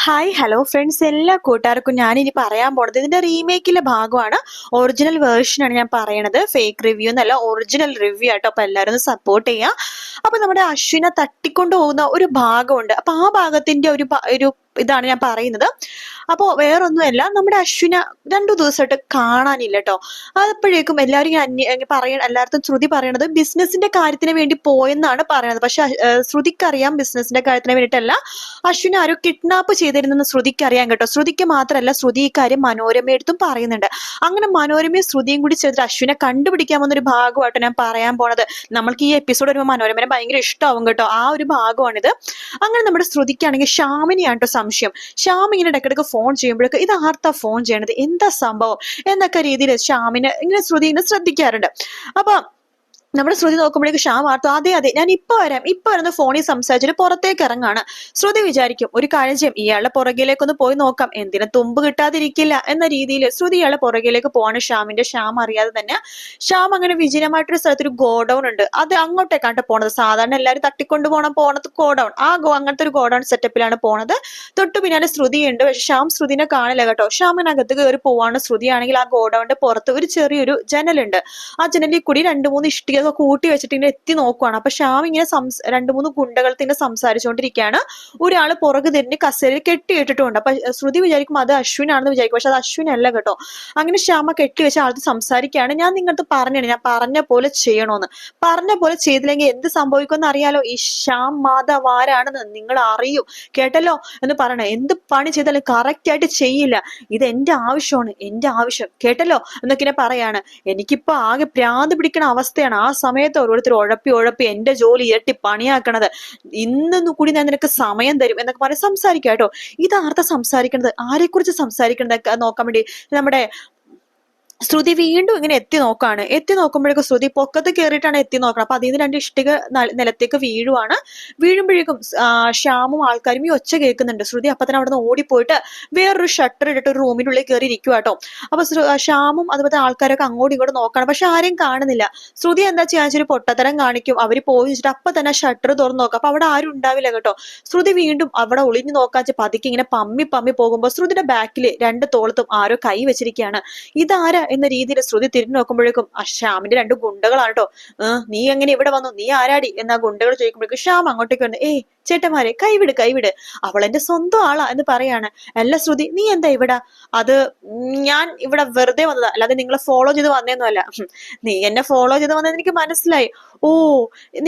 Hi hello friends, എല്ലാ കൂട്ടുകാർക്കും ഞാൻ ഇനി പറയാൻ പോണത് ഇതിന്റെ റീമേക്കിലെ ഭാഗമാണ്. ഒറിജിനൽ വേർഷനാണ് ഞാൻ പറയണത്. ഫേക്ക് റിവ്യൂ എന്നല്ല, ഒറിജിനൽ റിവ്യൂ ആട്ടോ. അപ്പൊ എല്ലാവരും ഒന്ന് സപ്പോർട്ട് ചെയ്യാം. അപ്പൊ നമ്മുടെ അശ്വിനെ തട്ടിക്കൊണ്ടു പോകുന്ന ഒരു ഭാഗമുണ്ട്. അപ്പൊ ആ ഭാഗത്തിന്റെ ഒരു ഇതാണ് ഞാൻ പറയുന്നത്. അപ്പോ വേറൊന്നുമല്ല, നമ്മുടെ അശ്വിനെ 2 ദിവസമായിട്ട് കാണാനില്ല കേട്ടോ. അപ്പോഴേക്കും എല്ലാവരും എല്ലായിടത്തും ശ്രുതി പറയണത് ബിസിനസിന്റെ കാര്യത്തിന് വേണ്ടി പോയെന്നാണ് പറയുന്നത്. പക്ഷെ ശ്രുതിക്കറിയാം ബിസിനസിന്റെ കാര്യത്തിന് വേണ്ടിയിട്ടല്ല, അശ്വിനെ ആരോ കിഡ്നാപ്പ് ചെയ്തിരുന്നെന്ന് ശ്രുതിക്ക് അറിയാം കേട്ടോ. ശ്രുതിക്ക് മാത്രമല്ല, ശ്രുതി ഈ കാര്യം മനോരമയെടുത്തും പറയുന്നുണ്ട്. അങ്ങനെ മനോരമയും ശ്രുതിയും കൂടി ചേർത്ത് അശ്വിനെ കണ്ടുപിടിക്കാമെന്നൊരു ഭാഗമായിട്ട് ഞാൻ പറയാൻ പോണത്. നമ്മൾക്ക് ഈ എപ്പിസോഡ് വരുമ്പോൾ മനോരമനെ ഭയങ്കര ഇഷ്ടമാവും കേട്ടോ. ആ ഒരു ഭാഗമാണിത്. അങ്ങനെ നമ്മുടെ ശ്രുതിക്കാണെങ്കിൽ ഷാമിനെയാണ് കേട്ടോ സംശയം. ശ്യാം ഇങ്ങനെ ഇടയ്ക്കിടയ്ക്ക് ഫോൺ ചെയ്യുമ്പോഴേക്ക് ഇത് ആർത്താ ഫോൺ ചെയ്യണത്, എന്താ സംഭവം എന്നൊക്കെ രീതിയിൽ ശ്യാമിനെ ഇങ്ങനെ ശ്രുതി ഇങ്ങനെ ശ്രദ്ധിക്കാറുണ്ട്. അപ്പൊ നമ്മുടെ ശ്രുതി നോക്കുമ്പോഴേക്ക് ശ്യാം വാർത്തു, അതെ അതെ ഞാൻ ഇപ്പൊ വരുന്ന ഫോണിൽ സംസാരിച്ചിട്ട് പുറത്തേക്ക് ഇറങ്ങാണ്. ശ്രുതി വിചാരിക്കും ഒരു കാര്യം ചെയ്യും, ഇയാളുടെ പുറകിലേക്കൊന്ന് പോയി നോക്കാം, എന്തിനും തുമ്പ് കിട്ടാതിരിക്കില്ല എന്ന രീതിയിൽ ശ്രുതി ഇയാളുടെ പുറകിലേക്ക് പോവാണ്. ശ്യാം അറിയാതെ തന്നെ ശ്യാം അങ്ങനെ വിജനമായിട്ടൊരു സ്ഥലത്തൊരു ഗോഡൌൺ ഉണ്ട്, അത് അങ്ങോട്ടേക്കാണ് പോണത്. സാധാരണ എല്ലാവരും തട്ടിക്കൊണ്ടു പോണത് ഗോഡൌൺ, അങ്ങനത്തെ ഒരു ഗോഡൌൺ സെറ്റപ്പിലാണ് പോണത്. തൊട്ടു പിന്നാലെ ശ്രുതി ഉണ്ട്. പക്ഷെ ശ്യാം ശ്രുതിനെ കാണില്ല കേട്ടോ. ശ്യാമിനകത്ത് കയറി പോവാണ്. ശ്രുതിയാണെങ്കിൽ ആ ഗോഡൌണിന്റെ പുറത്ത് ഒരു ചെറിയൊരു ജനലുണ്ട്. ആ ജനലിൽ കൂടി 2-3 ഇഷ്ടിക കൂട്ടി വെച്ചിട്ട് ഇങ്ങനെ എത്തി നോക്കുവാണ്. അപ്പൊ ശ്യാം ഇങ്ങനെ 2-3 ഗുണ്ടകൾ തന്നെ സംസാരിച്ചുകൊണ്ടിരിക്കുകയാണ്. ഒരാള് പുറകു തിരിഞ്ഞ് കസേരയിൽ കെട്ടിയിട്ടിട്ടുണ്ട്. അപ്പൊ ശ്രുതി വിചാരിക്കും അത് അശ്വിനാണെന്ന് വിചാരിക്കും. പക്ഷെ അത് അശ്വിനല്ല കേട്ടോ. അങ്ങനെ ശ്യാമ കെട്ടിവെച്ച ആൾക്ക് സംസാരിക്കുകയാണ്. ഞാൻ നിങ്ങൾക്ക് ഞാൻ പറഞ്ഞ പോലെ ചെയ്യണോന്ന്. പറഞ്ഞ പോലെ ചെയ്തില്ലെങ്കിൽ എന്ത് സംഭവിക്കുമെന്ന് അറിയാലോ. ഈ ശ്യാം മാധവ് ആരാണെന്ന് നിങ്ങൾ അറിയൂ, കേട്ടല്ലോ എന്ന് പറയണേ. എന്ത് പണി ചെയ്താലും കറക്റ്റ് ആയിട്ട് ചെയ്യില്ല. ഇത് എന്റെ ആവശ്യമാണ്, എന്റെ ആവശ്യം, കേട്ടല്ലോ എന്നൊക്കെ പറയാണ്. എനിക്കിപ്പോ ആകെ ഭ്രാന്ത് പിടിക്കണ അവസ്ഥയാണ്. ആ സമയത്ത് ഓരോരുത്തർ ഉഴപ്പി എന്റെ ജോലി ഇരട്ടി പണിയാക്കണത്. ഇന്നൊന്നു കൂടി ഞാൻ നിനക്ക് സമയം തരും എന്നൊക്കെ പറഞ്ഞ് സംസാരിക്കാം കേട്ടോ. ഇതാർത്ത സംസാരിക്കണത്, ആരെക്കുറിച്ച് സംസാരിക്കണത് നോക്കാൻ വേണ്ടി നമ്മുടെ ശ്രുതി വീണ്ടും ഇങ്ങനെ എത്തി നോക്കുമ്പോഴേക്കും ശ്രുതി പൊക്കത്ത് കയറിയിട്ടാണ് എത്തി നോക്കണം. അപ്പൊ അതിൽ നിന്ന് 2 ഇഷ്ടിക നിലത്തേക്ക് വീഴുമ്പോഴേക്കും ശ്യാമും ആൾക്കാരും ഈ ഒച്ച കേൾക്കുന്നുണ്ട്. ശ്രുതി അപ്പൊ തന്നെ അവിടെ നിന്ന് ഓടിപ്പോയിട്ട് വേറൊരു ഷട്ടർ ഇട്ടിട്ട് ഒരു റൂമിനുള്ളിൽ കയറി ഇരിക്കുക കേട്ടോ. അപ്പൊ ശ്യാമും അതുപോലെ ആൾക്കാരൊക്കെ അങ്ങോട്ടും ഇങ്ങോട്ടും നോക്കണം. പക്ഷെ ആരെയും കാണുന്നില്ല. ശ്രുതി എന്താ ചെയ്യാന്ന് വെച്ചാൽ പൊട്ടത്തരം കാണിക്കും. അവര് പോയി വെച്ചിട്ട് അപ്പൊ തന്നെ ഷട്ടർ തുറന്നു നോക്കാം. അപ്പൊ അവിടെ ആരും ഉണ്ടാവില്ല കേട്ടോ. ശ്രുതി വീണ്ടും അവിടെ ഒളിഞ്ഞു നോക്കാൻ പതുക്കെ ഇങ്ങനെ പമ്മി പോകുമ്പോ ശ്രുതിയുടെ ബാക്കിൽ 2 തോളത്തും ആരോ കൈ വെച്ചിരിക്കുകയാണ്. ഇതാരാ എന്ന രീതിയിൽ ശ്രുതി തിരിഞ്ഞു നോക്കുമ്പോഴേക്കും ശ്യാമിന്റെ 2 ഗുണ്ടകളാണ് കേട്ടോ. നീ എങ്ങനെ ഇവിടെ വന്നു, നീ ആരാടി എന്നാ ഗുണ്ടകൾ ചോദിക്കുമ്പോഴേക്കും ശ്യാം അങ്ങോട്ടേക്ക് വന്ന്, ചേട്ടന്മാരെ കൈവിട്, അവൾ എന്റെ സ്വന്തം ആളാ എന്ന് പറയാണ്. അല്ല ശ്രുതി, നീ എന്താ ഇവിടെ? അത് ഞാൻ ഇവിടെ വെറുതെ വന്നതാ, അല്ലാതെ നിങ്ങളെ ഫോളോ ചെയ്ത് വന്നേന്നല്ല. നീ എന്നെ ഫോളോ ചെയ്ത് വന്നത് എനിക്ക് മനസ്സിലായി. ഓ,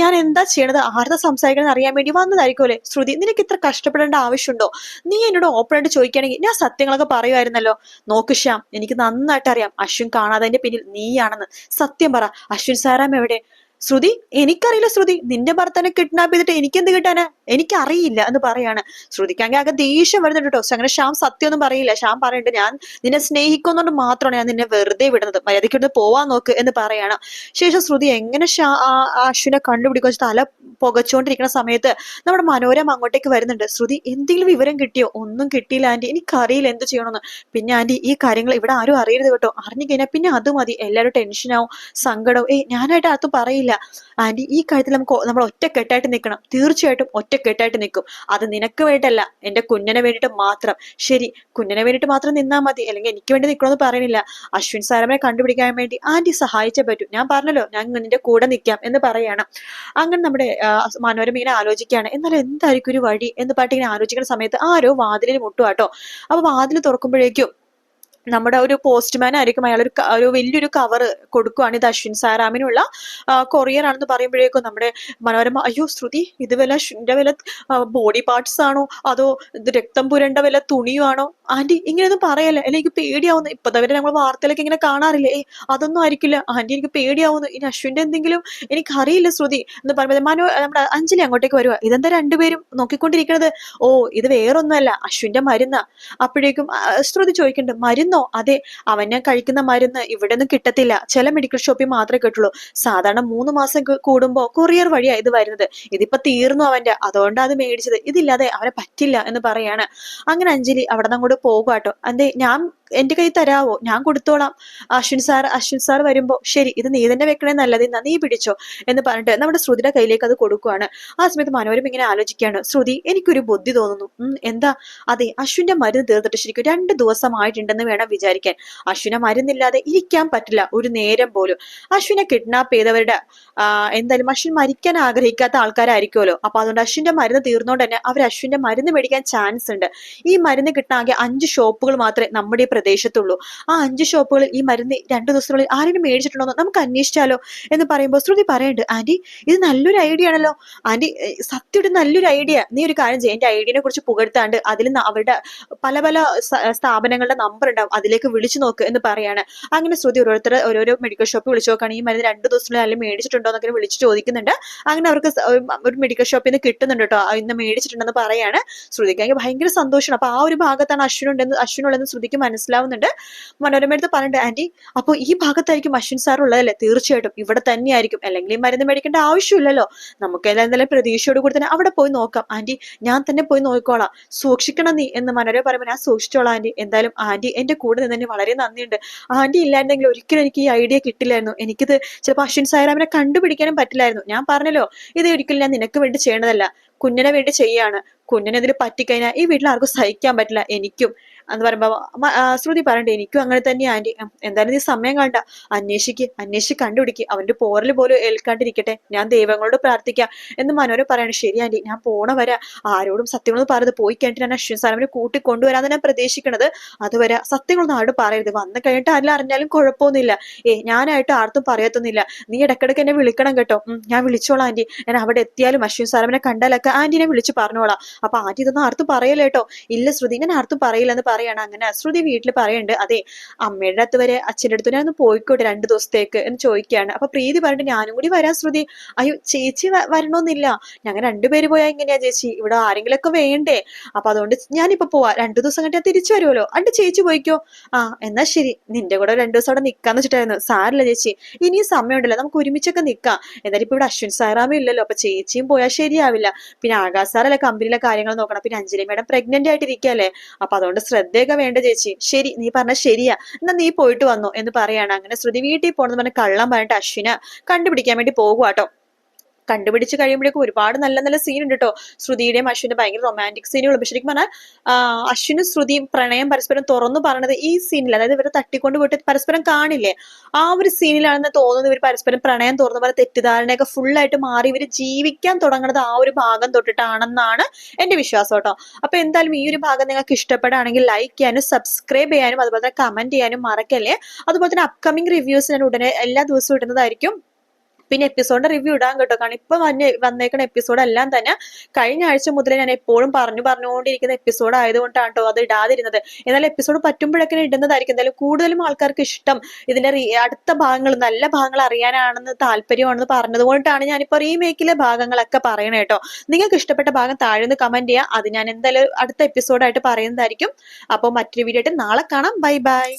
ഞാൻ എന്താ ചെയ്യണത്, ആരുടെ സംസാരിക്കണമെന്ന് അറിയാൻ വേണ്ടി വന്നതായിരിക്കും. ശ്രുതി, നിനക്ക് ഇത്ര കഷ്ടപ്പെടേണ്ട ആവശ്യമുണ്ടോ? നീ എന്നോട് ഓപ്പൺ ആയിട്ട് ചോദിക്കുകയാണെങ്കിൽ ഞാൻ സത്യങ്ങളൊക്കെ പറയുമായിരുന്നല്ലോ. നോക്ക് ശ്യാം, എനിക്ക് നന്നായിട്ട് അറിയാം അശ്വിൻ കാണാതെ പിന്നിൽ നീയാണെന്ന്. സത്യം പറ, അശ്വിൻ സാറാം എവിടെ? ശ്രുതി, എനിക്കറിയില്ല ശ്രുതി, നിന്റെ ഭർത്താവിനെ കിഡ്നാപ്പ് ചെയ്തിട്ട് എനിക്കെന്ത് കിട്ടാനാ, എനിക്കറിയില്ല എന്ന് പറയാണ്. ശ്രുതിക്കാണെങ്കിൽ ആകെ ദേഷ്യം വരുന്നുണ്ട് കേട്ടോ. അങ്ങനെ ശ്യാം സത്യമൊന്നും പറയില്ല. ശ്യാം പറയണ്ട്, ഞാൻ നിന്നെ സ്നേഹിക്കുന്നതുകൊണ്ട് മാത്രമാണ് ഞാൻ നിന്നെ വെറുതെ വിടുന്നത്, മര്യാദയ്ക്ക് പോവാൻ നോക്ക് എന്ന് പറയാണ്. ശേഷം ശ്രുതി എങ്ങനെ അശ്വിനെ കണ്ടുപിടിക്കുക തല പുകച്ചോണ്ടിരിക്കുന്ന സമയത്ത് നമ്മുടെ മനോരമ അങ്ങോട്ടേക്ക് വരുന്നുണ്ട്. ശ്രുതി, എന്തെങ്കിലും വിവരം കിട്ടിയോ? ഒന്നും കിട്ടിയില്ല ആന്റി, എനിക്കറിയില്ല എന്ത് ചെയ്യണമെന്ന്. പിന്നെ ആന്റി, ഈ കാര്യങ്ങൾ ഇവിടെ ആരും അറിയരുത് കേട്ടോ. അറിഞ്ഞു കഴിഞ്ഞാൽ പിന്നെ അത് മതി, എല്ലാവരും ടെൻഷനാവും, സങ്കടവും. ഞാനായിട്ട് ആർക്കും പറയില്ല ആന്റി. ഈ കാര്യത്തിൽ നമ്മൾ ഒറ്റക്കെട്ടായിട്ട് നിൽക്കണം, തീർച്ചയായിട്ടും ഒറ്റക്കെട്ടായിട്ട് നിൽക്കും. അത് നിനക്ക് വേണ്ടിയിട്ടല്ല, എന്റെ കുഞ്ഞിനെ വേണ്ടിയിട്ട് മാത്രം. ശരി, കുഞ്ഞിനെ വേണ്ടിയിട്ട് മാത്രം നിന്നാ മതി, അല്ലെങ്കിൽ എനിക്ക് വേണ്ടി നിൽക്കണമെന്ന് പറയണില്ല. അശ്വിൻ സാരമ്മനെ കണ്ടുപിടിക്കാൻ വേണ്ടി ആന്റി സഹായിച്ചേ പറ്റൂ. ഞാൻ പറഞ്ഞല്ലോ, ഞാൻ നിന്റെ കൂടെ നിൽക്കാം എന്ന് പറയാണ്. അങ്ങനെ നമ്മുടെ മനോരമ ഇങ്ങനെ ആലോചിക്കുകയാണ്, എന്നാലും എന്തായിരിക്കും ഒരു വഴി എന്ന് പാട്ട് ഇങ്ങനെ ആലോചിക്കുന്ന സമയത്ത് ആരോ വാതിലിൽ മുട്ടുവാട്ടോ. അപ്പൊ വാതിൽ തുറക്കുമ്പോഴേക്കും നമ്മുടെ ഒരു പോസ്റ്റ്മാൻ ആയിരിക്കും. അയാൾ ഒരു വലിയൊരു കവർ കൊടുക്കുവാണ്. ഇത് അശ്വിൻ സാറാമിനുള്ള കൊറിയർ ആണെന്ന് പറയുമ്പോഴേക്കും നമ്മുടെ മനോരമ, അയ്യോ ശ്രുതി, ഇത് വല്ല ബോഡി പാർട്സ് ആണോ, അതോ ഇത് രക്തം പുരണ്ട വല്ല തുണിയുമാണോ? ആന്റി, ഇങ്ങനെയൊന്നും പറയല്ലേ, അല്ലെ എനിക്ക് പേടിയാവുന്നു. ഇപ്പതവരെ നമ്മൾ വാർത്തയിലൊക്കെ ഇങ്ങനെ കാണാറില്ലേ, അതൊന്നും ആയിരിക്കില്ല ആന്റി, എനിക്ക് പേടിയാവുന്നു. ഇനി അശ്വിന്റെ എന്തെങ്കിലും എനിക്കറിയില്ല ശ്രുതി എന്ന് പറയുമ്പോൾ നമ്മുടെ അഞ്ജലി അങ്ങോട്ടേക്ക് വരുക. ഇതെന്താ 2 പേരും നോക്കിക്കൊണ്ടിരിക്കുന്നത്? ഓ, ഇത് വേറൊന്നുമല്ല, അശ്വിന്റെ മരുന്നാ. അപ്പോഴേക്കും ശ്രുതി ചോദിക്കുന്നുണ്ട്, മരുന്നോ? അതെ, അവന് കഴിക്കുന്ന മരുന്ന് ഇവിടെ ഒന്നും കിട്ടത്തില്ല, ചില മെഡിക്കൽ ഷോപ്പിൽ മാത്രമേ കിട്ടുള്ളൂ. സാധാരണ 3 മാസം കൂടുമ്പോ കൊറിയർ വഴിയാ ഇത് വരുന്നത്. ഇതിപ്പോ തീർന്നു അവന്റെ, അതുകൊണ്ടാ അത് മേടിച്ചത്, ഇതില്ലാതെ അവനെ പറ്റില്ല എന്ന് പറയാണ്. അങ്ങനെ അഞ്ജലി അവിടെ നിന്ന് അങ്ങോട്ട് പോകുക കേട്ടോ. അതെ, ഞാൻ എന്റെ കൈ തരാവോ, ഞാൻ കൊടുത്തോളാം, അശ്വിൻ സാർ വരുമ്പോ. ശരി, ഇത് നീ തന്നെ വെക്കണേ നല്ലത്, എന്നാ നീ പിടിച്ചോ എന്ന് പറഞ്ഞിട്ട് നമ്മുടെ ശ്രുതിയുടെ കയ്യിലേക്ക് അത് കൊടുക്കുവാണ്. ആ സമയത്ത് മനോരമ ഇങ്ങനെ ആലോചിക്കുകയാണ്. ശ്രുതി, എനിക്കൊരു ബുദ്ധി തോന്നുന്നു. എന്താ? അതെ, അശ്വിന്റെ മരുന്ന് തീർത്തിട്ട് ശരിക്കും 2 ദിവസമായിട്ടുണ്ടെന്ന് വേണം വിചാരിക്കാൻ. അശ്വിനെ മരുന്നില്ലാതെ ഇരിക്കാൻ പറ്റില്ല ഒരു നേരം പോലും. അശ്വിനെ കിഡ്നാപ്പ് ചെയ്തവരുടെ എന്തായാലും അശ്വിൻ മരിക്കാൻ ആഗ്രഹിക്കാത്ത ആൾക്കാരായിരിക്കുമല്ലോ. അപ്പൊ അതുകൊണ്ട് അശ്വിന്റെ മരുന്ന് തീർന്നുകൊണ്ട് തന്നെ അവർ അശ്വിന്റെ മരുന്ന് മേടിക്കാൻ ചാൻസ് ഉണ്ട്. ഈ മരുന്ന് കിട്ടാകെ 5 ഷോപ്പുകൾ മാത്രമേ നമ്മുടെ ഈ പ്രദേശത്തുള്ളൂ. ആ 5 ഷോപ്പുകളിൽ ഈ മരുന്ന് 2 ദിവസത്തിനുള്ളിൽ ആരെങ്കിലും മേടിച്ചിട്ടുണ്ടോ നമുക്ക് അന്വേഷിച്ചാലോ എന്ന് പറയുമ്പോൾ ശ്രുതി പറയുന്നുണ്ട്, ആന്റി ഇത് നല്ലൊരു ഐഡിയ ആണല്ലോ ആന്റി, സത്യമായിട്ട് നല്ലൊരു ഐഡിയ. നീ ഒരു കാര്യം ചെയ്യ, എന്റെ ഐഡിയനെ കുറിച്ച് പുകഴ്ത്താണ്ട് അതിൽ അവരുടെ പല പല സ്ഥാപനങ്ങളുടെ നമ്പർ ഉണ്ടാവും, അതിലേക്ക് വിളിച്ചു നോക്ക് എന്ന് പറയാണ്. അങ്ങനെ ശ്രുതി ഓരോരോ മെഡിക്കൽ ഷോപ്പിൽ വിളിച്ചു നോക്കുകയാണ്. ഈ മരുന്ന് 2 ദിവസത്തിനുള്ളിൽ അല്ലെങ്കിൽ മേടിച്ചിട്ടുണ്ടോ എന്നൊക്കെ വിളിച്ച് ചോദിക്കുന്നുണ്ട്. അങ്ങനെ അവർക്ക് ഒരു മെഡിക്കൽ ഷോപ്പിൽ നിന്ന് കിട്ടുന്നുണ്ട് കേട്ടോ, ഇന്ന് മേടിച്ചിട്ടുണ്ടെന്ന് പറയാണ്. ശ്രുതിക്ക് ഭയങ്കര സന്തോഷമാണ്. അപ്പൊ ആ ഒരു ഭാഗത്താണ് അശ്വിനുള്ളതെന്ന് ശ്രുതിക്ക് മനസ്സിലാവുന്നുണ്ട്. മനോരമയടുത്ത് പറഞ്ഞിട്ട്, ആന്റി അപ്പൊ ഈ ഭാഗത്തായിരിക്കും അശ്വിൻ സാർ ഉള്ളതല്ലേ? തീർച്ചയായിട്ടും ഇവിടെ തന്നെയായിരിക്കും, അല്ലെങ്കിൽ ഈ മരുന്ന് മേടിക്കേണ്ട ആവശ്യമില്ലല്ലോ. നമുക്ക് എന്തായാലും പ്രതീക്ഷയോട് കൂടി തന്നെ അവിടെ പോയി നോക്കാം. ആന്റി ഞാൻ തന്നെ പോയി നോക്കിക്കോളാം, സൂക്ഷിക്കണം നീ എന്ന് മനോരമ പറയുമ്പോൾ, ഞാൻ സൂക്ഷിച്ചോളാം ആന്റി. എന്തായാലും ആന്റി എന്റെ കൂടെ നിന്നെ വളരെ നന്ദിയുണ്ട്. ആന്റി ഇല്ലായിരുന്നെങ്കിൽ ഒരിക്കലും എനിക്ക് ഈ ഐഡിയ കിട്ടില്ലായിരുന്നു. എനിക്കിത് ചിലപ്പോൾ അശ്വിൻ സായിറാമിനെ കണ്ടുപിടിക്കാനും പറ്റില്ലായിരുന്നു. ഞാൻ പറഞ്ഞല്ലോ, ഇത് ഒരിക്കലും ഞാൻ നിനക്ക് വേണ്ടി ചെയ്യണതല്ല, കുഞ്ഞിനെ വേണ്ടി ചെയ്യാണ്. കുഞ്ഞിനെ ഇതിൽ പറ്റിക്കഴിഞ്ഞാൽ ഈ വീട്ടിൽ ആർക്കും സഹിക്കാൻ പറ്റില്ല, എനിക്കും എന്ന് പറയുമ്പോ ശ്രുതി പറയണ്ടേ, എനിക്കും അങ്ങനെ തന്നെയാ ആന്റി. എന്തായാലും നീ സമയം കണ്ട അന്വേഷിച്ച് കണ്ടുപിടിക്ക്, അവന്റെ പോറൽ പോലും ഏൽക്കാണ്ടിരിക്കട്ടെ, ഞാൻ ദൈവങ്ങളോട് പ്രാർത്ഥിക്കാം എന്ന് മനോരമ പറയാണ്. ശരി ആന്റി, ഞാൻ പോണ വരെ ആരോടും സത്യങ്ങളൊന്നും പറയത്, പോയി കഴിഞ്ഞിട്ട് ഞാൻ അശ്വിൻ സാറിനെ കൂട്ടിക്കൊണ്ടുവരാന്ന് ഞാൻ പ്രതീക്ഷിക്കണത്. അതുവരെ സത്യങ്ങളൊന്നും ആരോട് പറയരുത്, വന്നു കഴിഞ്ഞിട്ട് ആരെല്ലാം അറിഞ്ഞാലും കുഴപ്പമൊന്നുമില്ല. ഞാനായിട്ട് ആർക്കും പറയത്തൊന്നുമില്ല. നീ ഇടക്കിടക്ക് എന്നെ വിളിക്കണം കേട്ടോ. ഞാൻ വിളിച്ചോളാം ആന്റി, ഞാൻ അവിടെ എത്തിയാലും അശ്വിൻ സാറിനെ കണ്ടാലൊക്കെ ആന്റിനെ വിളിച്ച് പറഞ്ഞോളാം. അപ്പൊ ആന്റി ഇതൊന്നും ആർത്തും പറയല്ലേട്ടോ. ഇല്ല ശ്രുതി, ഞാൻ ആർത്തും പറയില്ലെന്ന് പറയാണ്. അങ്ങനെ ശ്രുതി വീട്ടിൽ പറയുന്നുണ്ട്, അതെ അമ്മയുടെ അടുത്ത് വരെ അച്ഛൻ്റെ അടുത്ത് ഞാൻ ഒന്ന് പോയിക്കോട്ടെ 2 ദിവസത്തേക്ക് എന്ന് ചോദിക്കുകയാണ്. അപ്പൊ പ്രീതി പറഞ്ഞിട്ട്, ഞാനും കൂടി വരാൻ ശ്രുതി. അയ്യോ ചേച്ചി വരണോന്നില്ല, ഞങ്ങൾ 2 പേര് പോയാൽ എങ്ങനെയാ ചേച്ചി, ഇവിടെ ആരെങ്കിലൊക്കെ വേണ്ടേ? അപ്പൊ അതുകൊണ്ട് ഞാനിപ്പോ പോവാ, 2 ദിവസം കഴിഞ്ഞാൽ തിരിച്ചു വരുമല്ലോ, അണ്ട് ചേച്ചി പോയിക്കോ. എന്നാ ശരി, നിന്റെ കൂടെ 2 ദിവസം അവിടെ നിക്കാന്ന് വെച്ചിട്ടായിരുന്നു. സാരില്ല ചേച്ചി, ഇനിയും സമയമുണ്ടല്ലോ, നമുക്ക് ഒരുമിച്ചൊക്കെ നിക്കാം. എന്നാലും ഇപ്പൊ ഇവിടെ അശ്വിൻ സാറാമ ഇല്ലല്ലോ, അപ്പൊ ചേച്ചിയും പോയാൽ ശരിയാവില്ല. പിന്നെ ആകാശ് സാറല്ലേ കമ്പനിയിലെ കാര്യങ്ങൾ നോക്കണം, പിന്നെ അഞ്ജലി മേഡം പ്രഗ്നന്റ് ആയിട്ടിരിക്കല്ലേ, അപ്പൊ അതുകൊണ്ട് ശ്രദ്ധയൊക്കെ വേണ്ട ചേച്ചി. ശരി, നീ പറഞ്ഞ ശരിയാ, എന്നാ നീ പോയിട്ട് വന്നോ എന്ന് പറയാണ്. അങ്ങനെ ശ്രുതി വീട്ടിൽ പോണെന്ന് പറഞ്ഞ് കള്ളം പറഞ്ഞിട്ട് അശ്വിനെ കണ്ടുപിടിക്കാൻ വേണ്ടി പോകുവാട്ടോ. കണ്ടുപിടിച്ച് കഴിയുമ്പോഴേക്കും ഒരുപാട് നല്ല നല്ല സീൻ ഉണ്ട് കേട്ടോ. ശ്രുതിയുടെയും അശ്വിന്റെ ഭയങ്കര റൊമാൻറ്റിക് സീനുകൾ. ശരിക്കും പറഞ്ഞാൽ അശ്വിനും ശ്രുതിയും പ്രണയം പരസ്പരം തുറന്നു പറഞ്ഞത് ഈ സീനിൽ, അതായത് ഇവരെ തട്ടിക്കൊണ്ട് പോയിട്ട് പരസ്പരം കാണില്ലേ, ആ ഒരു സീനിലാണെന്ന് തോന്നുന്നു. ഇവർ പരസ്പരം പ്രണയം തുറന്നു പറഞ്ഞ തെറ്റിദ്ധാരണയൊക്കെ ഫുള്ളായിട്ട് മാറി ഇവർ ജീവിക്കാൻ തുടങ്ങുന്നത് ആ ഒരു ഭാഗം തൊട്ടിട്ടാണെന്നാണ് എന്റെ വിശ്വാസം കേട്ടോ. അപ്പൊ എന്തായാലും ഈ ഒരു ഭാഗം നിങ്ങൾക്ക് ഇഷ്ടപ്പെടുകയാണെങ്കിൽ ലൈക്ക് ചെയ്യാനും സബ്സ്ക്രൈബ് ചെയ്യാനും അതുപോലെ തന്നെ കമന്റ് ചെയ്യാനും മറക്കല്ലേ. അതുപോലെ തന്നെ അപ്കമിങ് റിവ്യൂസ് ഞാൻ ഉടനെ എല്ലാ ദിവസവും ഇടുന്നതായിരിക്കും. പിന്നെ എപ്പിസോഡിന്റെ റിവ്യൂ ഇടാൻ കേട്ടോ, കാരണം ഇപ്പൊ വന്നേക്കുന്ന എപ്പിസോഡ് എല്ലാം തന്നെ കഴിഞ്ഞ ആഴ്ച മുതലേ ഞാൻ എപ്പോഴും പറഞ്ഞുകൊണ്ടിരിക്കുന്ന എപ്പിസോഡ് ആയതുകൊണ്ടാണ് കേട്ടോ അത് ഇടാതിരുന്നത്. എന്നാലും എപ്പിസോഡ് പറ്റുമ്പോഴൊക്കെ ഇടുന്നതായിരിക്കും. എന്തായാലും കൂടുതലും ആൾക്കാർക്ക് ഇഷ്ടം ഇതിന്റെ അടുത്ത ഭാഗങ്ങൾ, നല്ല ഭാഗങ്ങൾ അറിയാനാണെന്ന് താല്പര്യമാണെന്ന് പറഞ്ഞത് കൊണ്ടാണ് ഞാനിപ്പോ റീമേക്കിലെ ഭാഗങ്ങളൊക്കെ പറയണേ കേട്ടോ. നിങ്ങൾക്ക് ഇഷ്ടപ്പെട്ട ഭാഗം താഴെ നിന്ന് കമന്റ് ചെയ്യാം, അത് ഞാൻ എന്തായാലും അടുത്ത എപ്പിസോഡായിട്ട് പറയുന്നതായിരിക്കും. അപ്പോൾ മറ്റൊരു വീഡിയോ ആയിട്ട് നാളെ കാണാം. Bye bye.